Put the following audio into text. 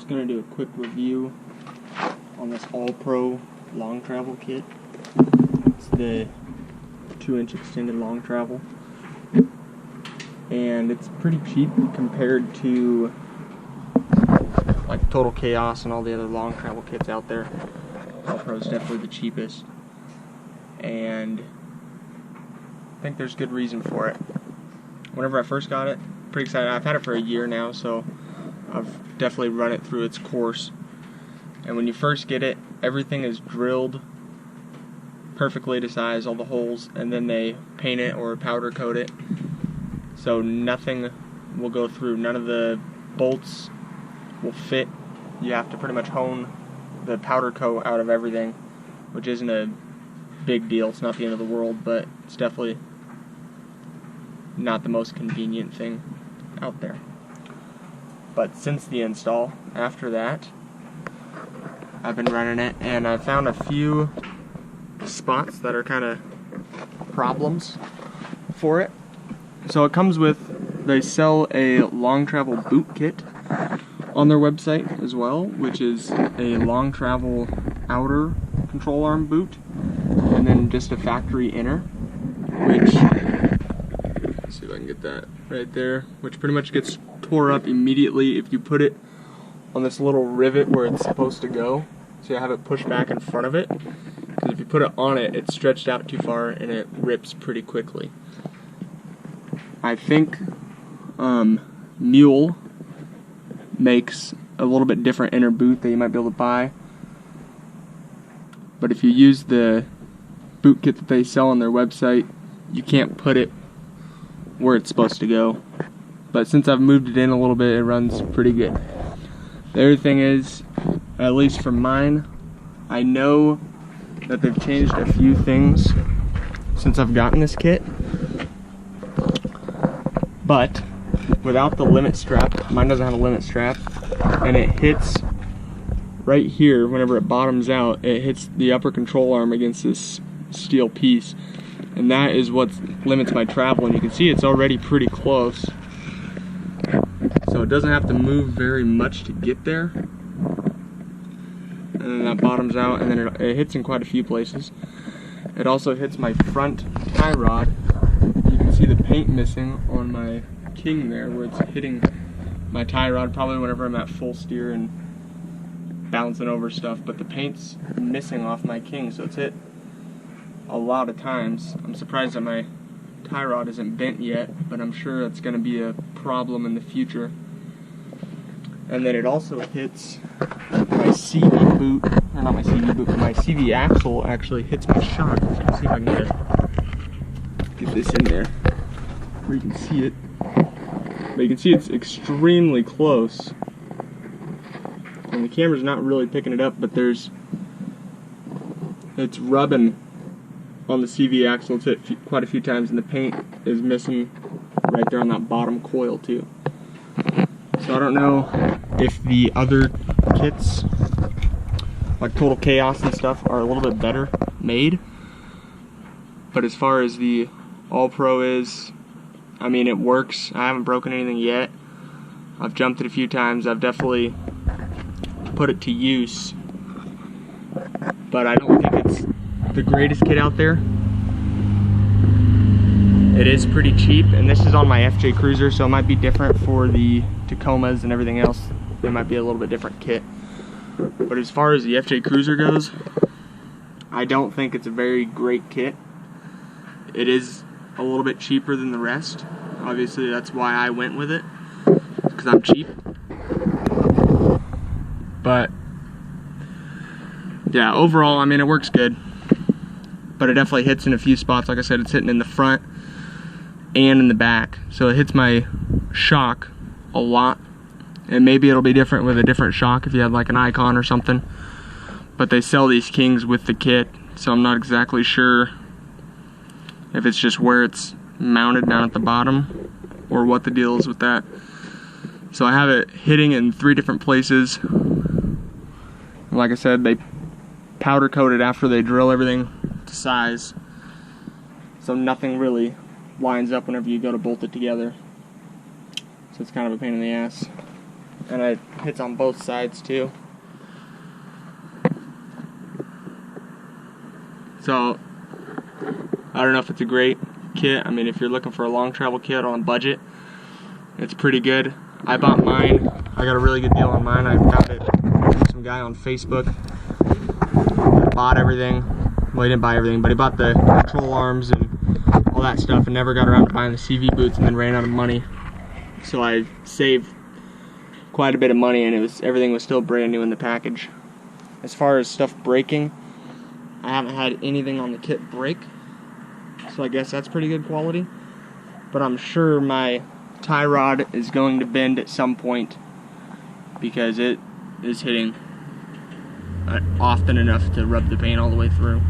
going to do a quick review on this All-Pro Longtravel kit. It's the 2-inch extended Longtravel, and it's pretty cheap compared to like Total Chaos and all the other Longtravel kits out there. All-Pro is definitely the cheapest, and I think there's good reason for it. Whenever I first got it, pretty excited. I've had it for a year now, so I've definitely run it through its course. And when you first get it, everything is drilled perfectly to size, all the holes, and then they paint it or powder coat it, so nothing will go through. None of the bolts will fit. You have to pretty much hone the powder coat out of everything, which isn't a big deal. It's not the end of the world, but it's definitely not the most convenient thing out there. But since the install, after that, I've been running it, and I found a few spots that are kind of problems for it. So it comes with, they sell a Longtravel boot kit on their website as well, which is a Longtravel outer control arm boot, and then just a factory inner, which, let's see if I can get that right there, which pretty much gets tore up immediately if you put it on this little rivet where it's supposed to go. So you have it pushed back in front of it, because if you put it on it, it's stretched out too far and it rips pretty quickly. I think Mule makes a little bit different inner boot that you might be able to buy, but if you use the boot kit that they sell on their website, you can't put it where it's supposed to go. But since I've moved it in a little bit, it runs pretty good. The other thing is, at least for mine, I know that they've changed a few things since I've gotten this kit, but without the limit strap, mine doesn't have a limit strap, and it hits right here. Whenever it bottoms out, it hits the upper control arm against this steel piece, and that is what limits my travel. And you can see it's already pretty close, so it doesn't have to move very much to get there. And then that bottoms out, and then it hits in quite a few places. It also hits my front tie rod. You can see the paint missing on my king there, where it's hitting my tie rod probably whenever I'm at full steer and bouncing over stuff, but the paint's missing off my king, so it's hit a lot of times. I'm surprised that my tie rod isn't bent yet, but I'm sure that's going to be a problem in the future. And then it also hits my CV boot, or not my CV boot, but my CV axle actually hits my shock. Let's see if I can get this in there where you can see it. But you can see it's extremely close, and the camera's not really picking it up, but it's rubbing on the CV axle. It's hit quite a few times, and the paint is missing right there on that bottom coil too. So I don't know if the other kits, like Total Chaos and stuff, are a little bit better made, but as far as the All-Pro is, I mean, it works. I haven't broken anything yet. I've jumped it a few times. I've definitely put it to use, but I don't think it's the greatest kit out there. It is pretty cheap, and this is on my FJ Cruiser, so it might be different for the Tacomas and everything else. It might be a little bit different kit. But as far as the FJ Cruiser goes, I don't think it's a very great kit. It is a little bit cheaper than the rest. Obviously, that's why I went with it, because I'm cheap. But yeah, overall, I mean, it works good, but it definitely hits in a few spots. Like I said, it's hitting in the front and in the back, so it hits my shock a lot. And maybe it'll be different with a different shock if you had like an Icon or something, but they sell these Kings with the kit, so I'm not exactly sure if it's just where it's mounted down at the bottom or what the deal is with that. So I have it hitting in 3 different places. Like I said, they powder coat it after they drill everything to size, so nothing really lines up whenever you go to bolt it together. So it's kind of a pain in the ass. and it hits on both sides too. So I don't know if it's a great kit. I mean, if you're looking for a long travel kit on a budget, it's pretty good. I bought mine. I got a really good deal on mine. I found it from some guy on Facebook. Bought everything. Well, he didn't buy everything, but he bought the control arms and all that stuff and never got around to buying the CV boots, and then ran out of money. So I saved quite a bit of money, and everything was still brand new in the package. As far as stuff breaking, I haven't had anything on the kit break, so I guess that's pretty good quality. But I'm sure my tie rod is going to bend at some point because it is hitting often enough to rub the paint all the way through.